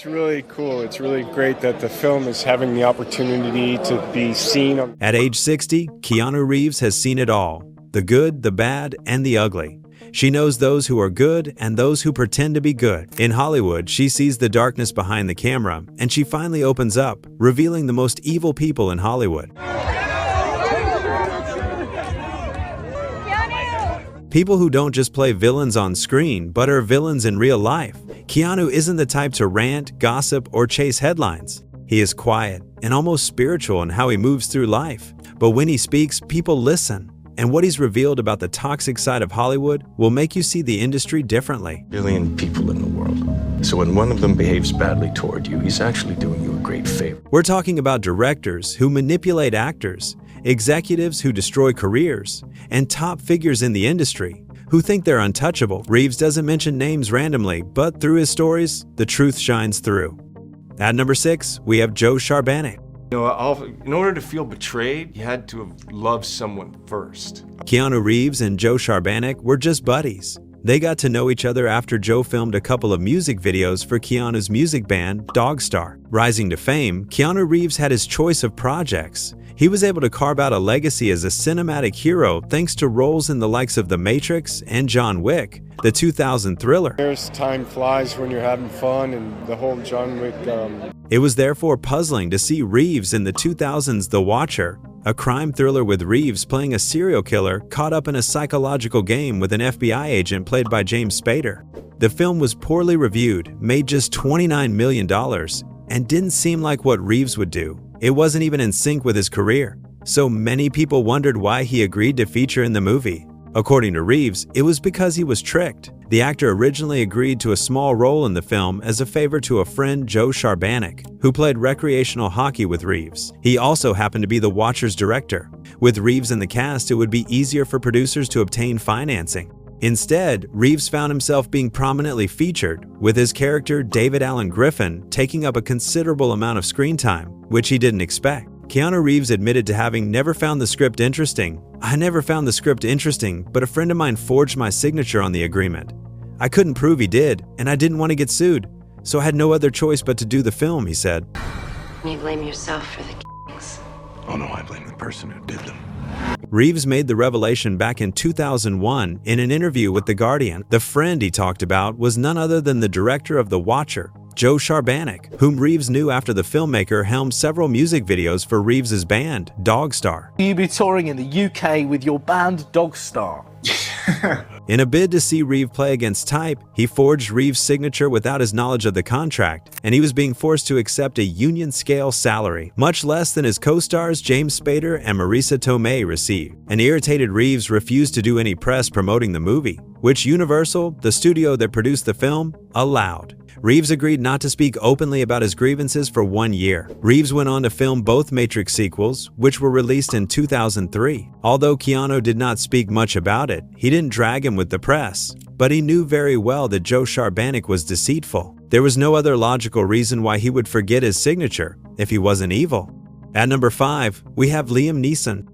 It's really cool. It's really great that the film is having the opportunity to be seen. At age 60, Keanu Reeves has seen it all: the good, the bad, and the ugly. She knows those who are good and those who pretend to be good. In Hollywood, she sees the darkness behind the camera, and she finally opens up, revealing the most evil people in Hollywood. People who don't just play villains on screen, but are villains in real life. Keanu isn't the type to rant, gossip, or chase headlines. He is quiet and almost spiritual in how he moves through life. But when he speaks, people listen. And what he's revealed about the toxic side of Hollywood will make you see the industry differently. Billion people in the world. So when one of them behaves badly toward you, he's actually doing you a great favor. We're talking about directors who manipulate actors, executives who destroy careers, and top figures in the industry who think they're untouchable. Reeves doesn't mention names randomly, but through his stories, the truth shines through. At number 6, we have Joe Charbanic. In order to feel betrayed, you had to have loved someone first. Keanu Reeves and Joe Charbanic were just buddies. They got to know each other after Joe filmed a couple of music videos for Keanu's music band, Dogstar. Rising to fame, Keanu Reeves had his choice of projects. He was able to carve out a legacy as a cinematic hero thanks to roles in the likes of The Matrix and John Wick, the 2000 thriller. Time flies when you're having fun, and the whole John Wick. It was therefore puzzling to see Reeves in the 2000's The Watcher, a crime thriller with Reeves playing a serial killer caught up in a psychological game with an FBI agent played by James Spader. The film was poorly reviewed, made just $29 million, and didn't seem like what Reeves would do. It wasn't even in sync with his career, so many people wondered why he agreed to feature in the movie. According to Reeves, it was because he was tricked. The actor originally agreed to a small role in the film as a favor to a friend, Joe Charbanic, who played recreational hockey with Reeves. He also happened to be The Watcher's director. With Reeves in the cast, it would be easier for producers to obtain financing. Instead, Reeves found himself being prominently featured, with his character David Alan Griffin taking up a considerable amount of screen time, which he didn't expect. Keanu Reeves admitted to having never found the script interesting. "I never found the script interesting, but a friend of mine forged my signature on the agreement. I couldn't prove he did, and I didn't want to get sued, so I had no other choice but to do the film," he said. You blame yourself for the killings. Oh no, I blame the person who did them. Reeves made the revelation back in 2001 in an interview with The Guardian. The friend he talked about was none other than the director of The Watcher, Joe Charbanic, whom Reeves knew after the filmmaker helmed several music videos for Reeves' band, Dogstar. Will you be touring in the UK with your band, Dogstar? In a bid to see Reeves play against type, he forged Reeves' signature without his knowledge of the contract, and he was being forced to accept a union-scale salary, much less than his co-stars James Spader and Marisa Tomei received. An irritated Reeves refused to do any press promoting the movie, which Universal, the studio that produced the film, allowed. Reeves agreed not to speak openly about his grievances for 1 year. Reeves went on to film both Matrix sequels, which were released in 2003. Although Keanu did not speak much about it, he didn't drag him with the press. But he knew very well that Joe Charbanic was deceitful. There was no other logical reason why he would forget his signature if he wasn't evil. At number 5, we have Liam Neeson.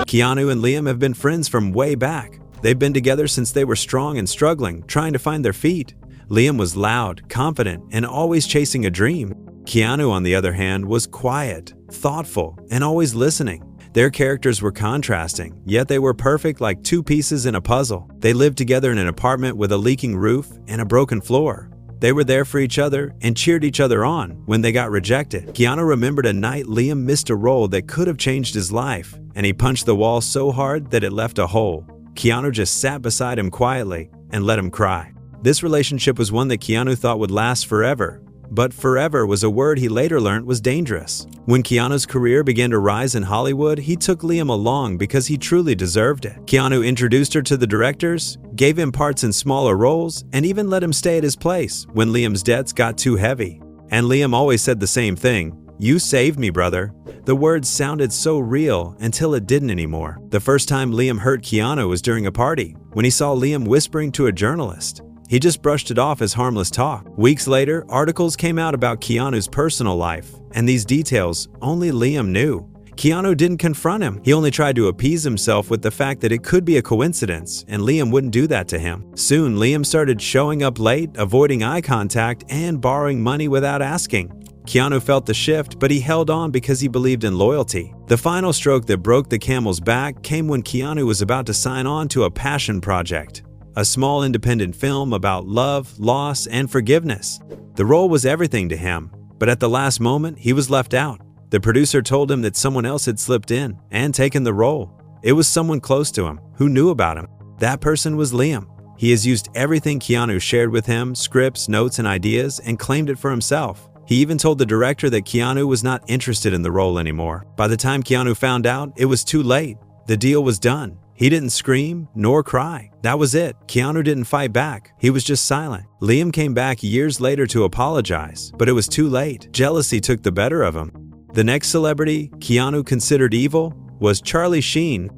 Keanu and Liam have been friends from way back. They've been together since they were strong and struggling, trying to find their feet. Liam was loud, confident, and always chasing a dream. Keanu, on the other hand, was quiet, thoughtful, and always listening. Their characters were contrasting, yet they were perfect like two pieces in a puzzle. They lived together in an apartment with a leaking roof and a broken floor. They were there for each other and cheered each other on when they got rejected. Keanu remembered a night Liam missed a role that could have changed his life, and he punched the wall so hard that it left a hole. Keanu just sat beside him quietly and let him cry. This relationship was one that Keanu thought would last forever, but forever was a word he later learned was dangerous. When Keanu's career began to rise in Hollywood, he took Liam along because he truly deserved it. Keanu introduced her to the directors, gave him parts in smaller roles, and even let him stay at his place when Liam's debts got too heavy. And Liam always said the same thing: "You saved me, brother." The words sounded so real until it didn't anymore. The first time Liam hurt Keanu was during a party, when he saw Liam whispering to a journalist. He just brushed it off as harmless talk. Weeks later, articles came out about Keanu's personal life, and these details only Liam knew. Keanu didn't confront him. He only tried to appease himself with the fact that it could be a coincidence, and Liam wouldn't do that to him. Soon, Liam started showing up late, avoiding eye contact, and borrowing money without asking. Keanu felt the shift, but he held on because he believed in loyalty. The final stroke that broke the camel's back came when Keanu was about to sign on to a passion project, a small independent film about love, loss, and forgiveness. The role was everything to him, but at the last moment, he was left out. The producer told him that someone else had slipped in and taken the role. It was someone close to him who knew about him. That person was Liam. He has used everything Keanu shared with him, scripts, notes, and ideas, and claimed it for himself. He even told the director that Keanu was not interested in the role anymore. By the time Keanu found out, it was too late. The deal was done. He didn't scream nor cry. That was it. Keanu didn't fight back. He was just silent. Liam came back years later to apologize, but it was too late. Jealousy took the better of him. The next celebrity Keanu considered evil was Charlie Sheen.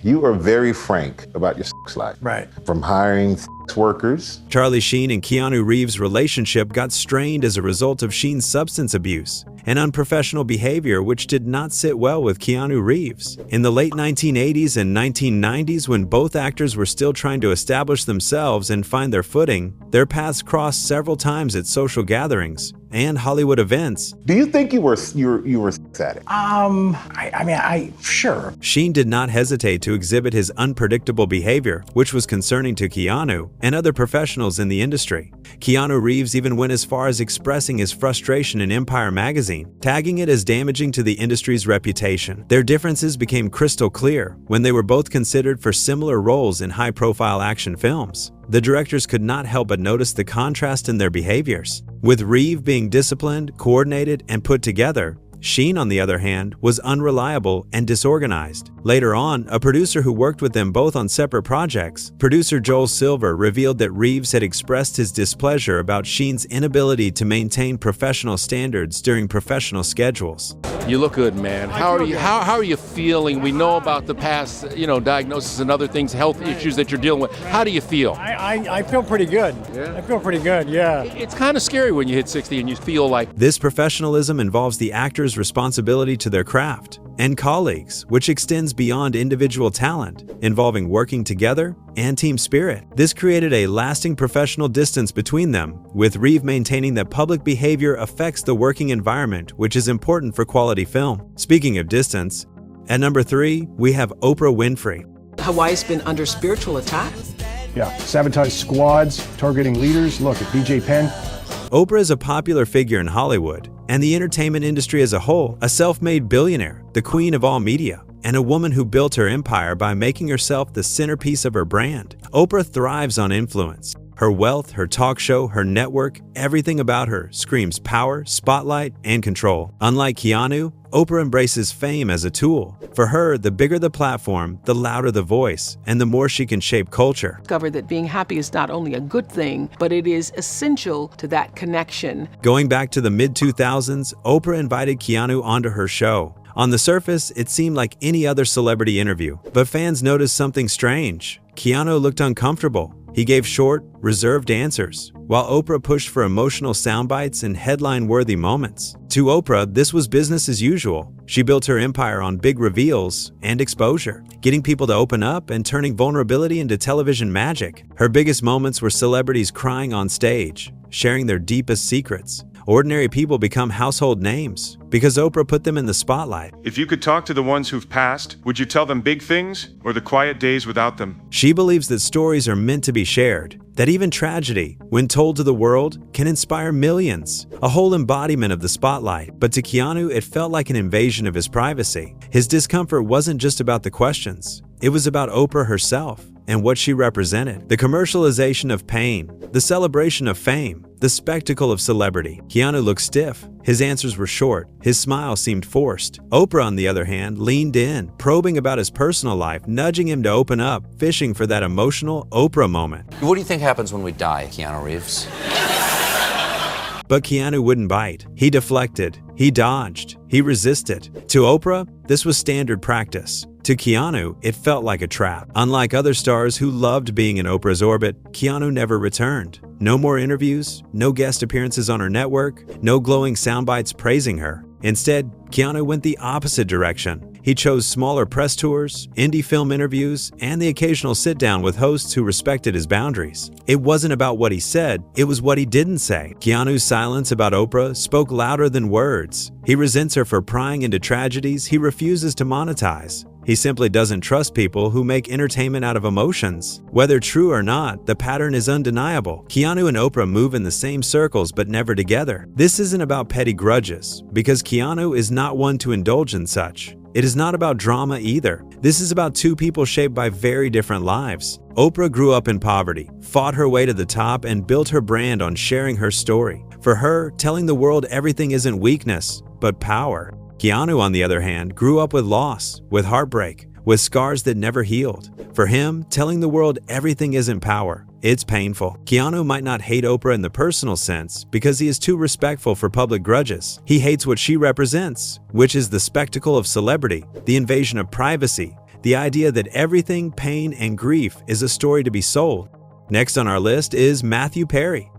You are very frank about your sex life. Right. From hiring sex workers. Charlie Sheen and Keanu Reeves' relationship got strained as a result of Sheen's substance abuse and unprofessional behavior, which did not sit well with Keanu Reeves. In the late 1980s and 1990s, when both actors were still trying to establish themselves and find their footing, their paths crossed several times at social gatherings and Hollywood events. Do you think you were a sex addict? Sure. Sheen did not hesitate to exhibit his unpredictable behavior, which was concerning to Keanu and other professionals in the industry. Keanu Reeves even went as far as expressing his frustration in Empire magazine, tagging it as damaging to the industry's reputation. Their differences became crystal clear when they were both considered for similar roles in high-profile action films. The directors could not help but notice the contrast in their behaviors. With Reeve being disciplined, coordinated, and put together, Sheen, on the other hand, was unreliable and disorganized. Later on, a producer who worked with them both on separate projects, producer Joel Silver, revealed that Reeves had expressed his displeasure about Sheen's inability to maintain professional standards during professional schedules. You look good, man. How are you feeling? We know about the past, diagnosis and other things, health issues that you're dealing with. How do you feel? I feel pretty good. Yeah? I feel pretty good, yeah. It's kind of scary when you hit 60 and you feel like... This professionalism involves the actor's responsibility to their craft and colleagues, which extends beyond individual talent, involving working together and team spirit. This created a lasting professional distance between them, with Reeve maintaining that public behavior affects the working environment, which is important for quality film. Speaking of distance, at number 3, we have Oprah Winfrey. Hawaii's been under spiritual attack. Yeah, sabotage squads, targeting leaders. Look at BJ Penn. Oprah is a popular figure in Hollywood and the entertainment industry as a whole, a self-made billionaire, the queen of all media, and a woman who built her empire by making herself the centerpiece of her brand. Oprah thrives on influence. Her wealth, her talk show, her network, everything about her screams power, spotlight, and control. Unlike Keanu, Oprah embraces fame as a tool. For her, the bigger the platform, the louder the voice, and the more she can shape culture. Discovered that being happy is not only a good thing, but it is essential to that connection. Going back to the mid-2000s, Oprah invited Keanu onto her show. On the surface, it seemed like any other celebrity interview, but fans noticed something strange. Keanu looked uncomfortable. He gave short, reserved answers, while Oprah pushed for emotional soundbites and headline-worthy moments. To Oprah, this was business as usual. She built her empire on big reveals and exposure, getting people to open up and turning vulnerability into television magic. Her biggest moments were celebrities crying on stage, sharing their deepest secrets. Ordinary people become household names because Oprah put them in the spotlight. If you could talk to the ones who've passed, would you tell them big things or the quiet days without them? She believes that stories are meant to be shared, that even tragedy, when told to the world, can inspire millions. A whole embodiment of the spotlight. But to Keanu, it felt like an invasion of his privacy. His discomfort wasn't just about the questions. It was about Oprah herself and what she represented. The commercialization of pain, the celebration of fame, the spectacle of celebrity. Keanu looked stiff. His answers were short. His smile seemed forced. Oprah, on the other hand, leaned in, probing about his personal life, nudging him to open up, fishing for that emotional Oprah moment. What do you think happens when we die, Keanu Reeves? But Keanu wouldn't bite. He deflected. He dodged. He resisted. To Oprah, this was standard practice. To Keanu, it felt like a trap. Unlike other stars who loved being in Oprah's orbit, Keanu never returned. No more interviews, no guest appearances on her network, no glowing soundbites praising her. Instead, Keanu went the opposite direction. He chose smaller press tours, indie film interviews, and the occasional sit-down with hosts who respected his boundaries. It wasn't about what he said, it was what he didn't say. Keanu's silence about Oprah spoke louder than words. He resents her for prying into tragedies he refuses to monetize. He simply doesn't trust people who make entertainment out of emotions. Whether true or not, the pattern is undeniable. Keanu and Oprah move in the same circles but never together. This isn't about petty grudges, because Keanu is not one to indulge in such. It is not about drama either. This is about two people shaped by very different lives. Oprah grew up in poverty, fought her way to the top, and built her brand on sharing her story. For her, telling the world everything isn't weakness, but power. Keanu, on the other hand, grew up with loss, with heartbreak, with scars that never healed. For him, telling the world everything isn't power. It's painful. Keanu might not hate Oprah in the personal sense because he is too respectful for public grudges. He hates what she represents, which is the spectacle of celebrity, the invasion of privacy, the idea that everything, pain, and grief is a story to be sold. Next on our list is Matthew Perry.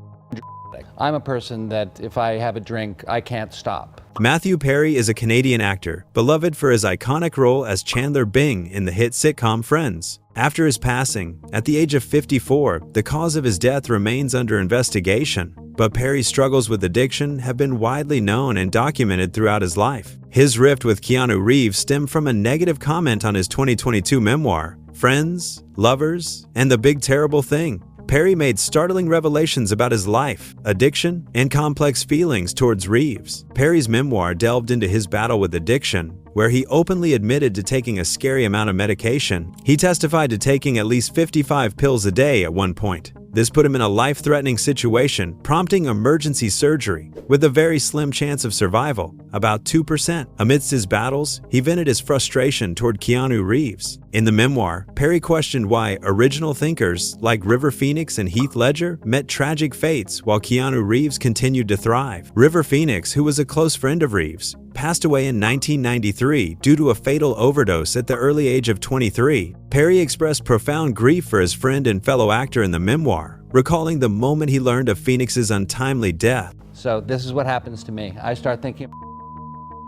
I'm a person that if I have a drink, I can't stop. Matthew Perry is a Canadian actor, beloved for his iconic role as Chandler Bing in the hit sitcom Friends. After his passing, at the age of 54, the cause of his death remains under investigation, but Perry's struggles with addiction have been widely known and documented throughout his life. His rift with Keanu Reeves stemmed from a negative comment on his 2022 memoir, Friends, Lovers, and the Big Terrible Thing. Perry made startling revelations about his life, addiction, and complex feelings towards Reeves. Perry's memoir delved into his battle with addiction, where he openly admitted to taking a scary amount of medication. He testified to taking at least 55 pills a day at one point. This put him in a life-threatening situation, prompting emergency surgery, with a very slim chance of survival, about 2%. Amidst his battles, he vented his frustration toward Keanu Reeves. In the memoir, Perry questioned why original thinkers like River Phoenix and Heath Ledger met tragic fates while Keanu Reeves continued to thrive. River Phoenix, who was a close friend of Reeves, passed away in 1993 due to a fatal overdose at the early age of 23. Perry expressed profound grief for his friend and fellow actor in the memoir, recalling the moment he learned of Phoenix's untimely death. So this is what happens to me. I start thinking,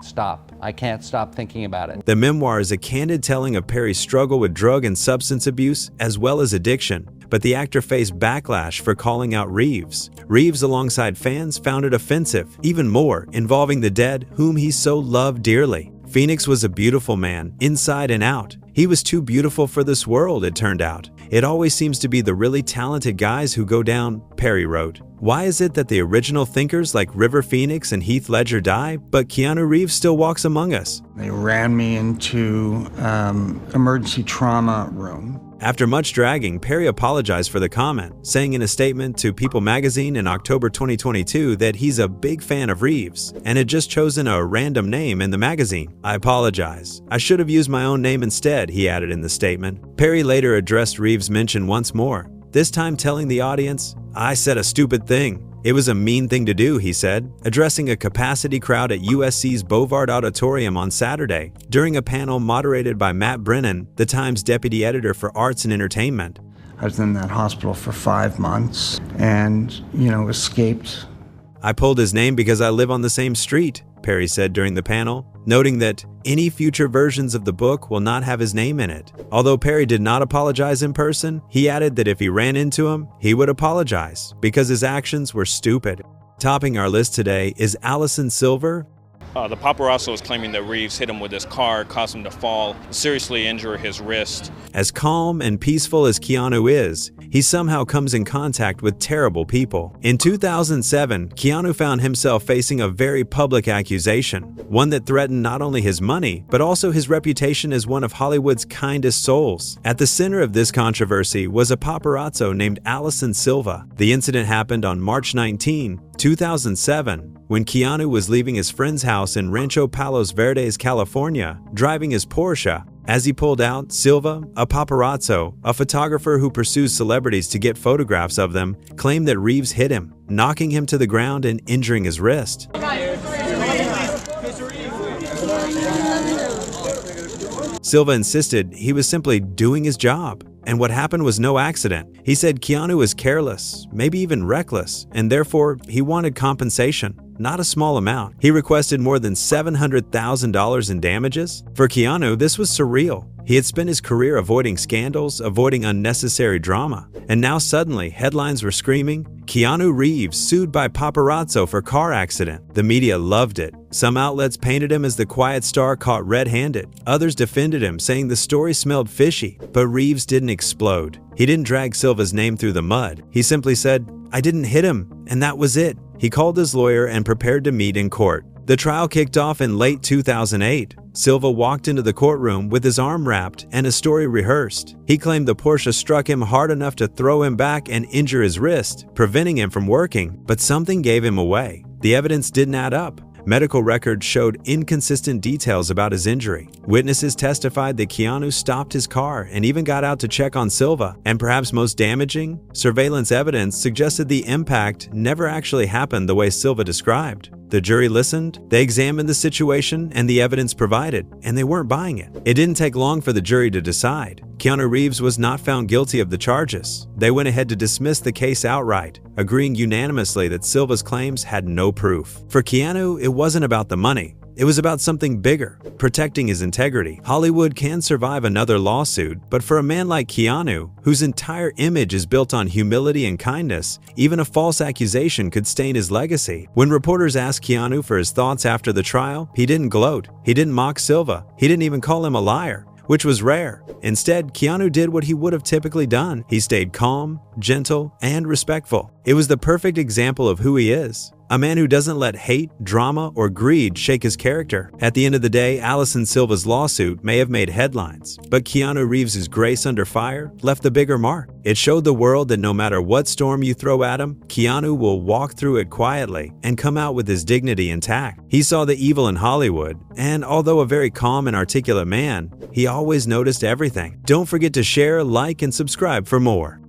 stop. I can't stop thinking about it. The memoir is a candid telling of Perry's struggle with drug and substance abuse as well as addiction, but the actor faced backlash for calling out Reeves. Reeves, alongside fans, found it offensive, even more, involving the dead whom he so loved dearly. Phoenix was a beautiful man, inside and out. He was too beautiful for this world, it turned out. It always seems to be the really talented guys who go down, Perry wrote. Why is it that the original thinkers like River Phoenix and Heath Ledger die, but Keanu Reeves still walks among us? They ran me into emergency trauma room. After much dragging, Perry apologized for the comment, saying in a statement to People magazine in October 2022 that he's a big fan of Reeves and had just chosen a random name in the magazine. I apologize. I should have used my own name instead, he added in the statement. Perry later addressed Reeves' mention once more, this time telling the audience, I said a stupid thing. It was a mean thing to do, he said, addressing a capacity crowd at USC's Bovard Auditorium on Saturday during a panel moderated by Matt Brennan, the Times deputy editor for arts and entertainment. I was in that hospital for 5 months and, escaped. I pulled his name because I live on the same street, Perry said during the panel, noting that any future versions of the book will not have his name in it. Although Perry did not apologize in person, he added that if he ran into him, he would apologize because his actions were stupid. Topping our list today is Allison Silver. The paparazzo is claiming that Reeves hit him with his car, caused him to fall, seriously injure his wrist. As calm and peaceful as Keanu is, he somehow comes in contact with terrible people. In 2007, Keanu found himself facing a very public accusation, one that threatened not only his money, but also his reputation as one of Hollywood's kindest souls. At the center of this controversy was a paparazzo named Allison Silva. The incident happened on March 19, 2007, when Keanu was leaving his friend's house in Rancho Palos Verdes, California, driving his Porsche. As he pulled out, Silva, a paparazzo, a photographer who pursues celebrities to get photographs of them, claimed that Reeves hit him, knocking him to the ground and injuring his wrist. Silva insisted he was simply doing his job, and what happened was no accident. He said Keanu was careless, maybe even reckless, and therefore he wanted compensation. not a small amount. He requested more than $700,000 in damages. For Keanu, this was surreal. He had spent his career avoiding scandals, avoiding unnecessary drama. And now suddenly, headlines were screaming, Keanu Reeves sued by paparazzo for car accident. The media loved it. Some outlets painted him as the quiet star caught red-handed. Others defended him, saying the story smelled fishy. But Reeves didn't explode. He didn't drag Silva's name through the mud. He simply said, I didn't hit him, and that was it. He called his lawyer and prepared to meet in court. The trial kicked off in late 2008. Silva walked into the courtroom with his arm wrapped and a story rehearsed. He claimed the Porsche struck him hard enough to throw him back and injure his wrist, preventing him from working, but something gave him away. The evidence didn't add up. Medical records showed inconsistent details about his injury. Witnesses testified that Keanu stopped his car and even got out to check on Silva. And perhaps most damaging, surveillance evidence suggested the impact never actually happened the way Silva described. The jury listened, they examined the situation and the evidence provided, and they weren't buying it. It didn't take long for the jury to decide. Keanu Reeves was not found guilty of the charges. They went ahead to dismiss the case outright, agreeing unanimously that Silva's claims had no proof. For Keanu, it wasn't about the money. It was about something bigger, protecting his integrity. Hollywood can survive another lawsuit, but for a man like Keanu, whose entire image is built on humility and kindness, even a false accusation could stain his legacy. When reporters asked Keanu for his thoughts after the trial, he didn't gloat. He didn't mock Silva. He didn't even call him a liar, which was rare. Instead, Keanu did what he would have typically done. He stayed calm, gentle, and respectful. It was the perfect example of who he is. A man who doesn't let hate, drama, or greed shake his character. At the end of the day, Alison Silva's lawsuit may have made headlines, but Keanu Reeves' grace under fire left the bigger mark. It showed the world that no matter what storm you throw at him, Keanu will walk through it quietly and come out with his dignity intact. He saw the evil in Hollywood, and although a very calm and articulate man, he always noticed everything. Don't forget to share, like, and subscribe for more.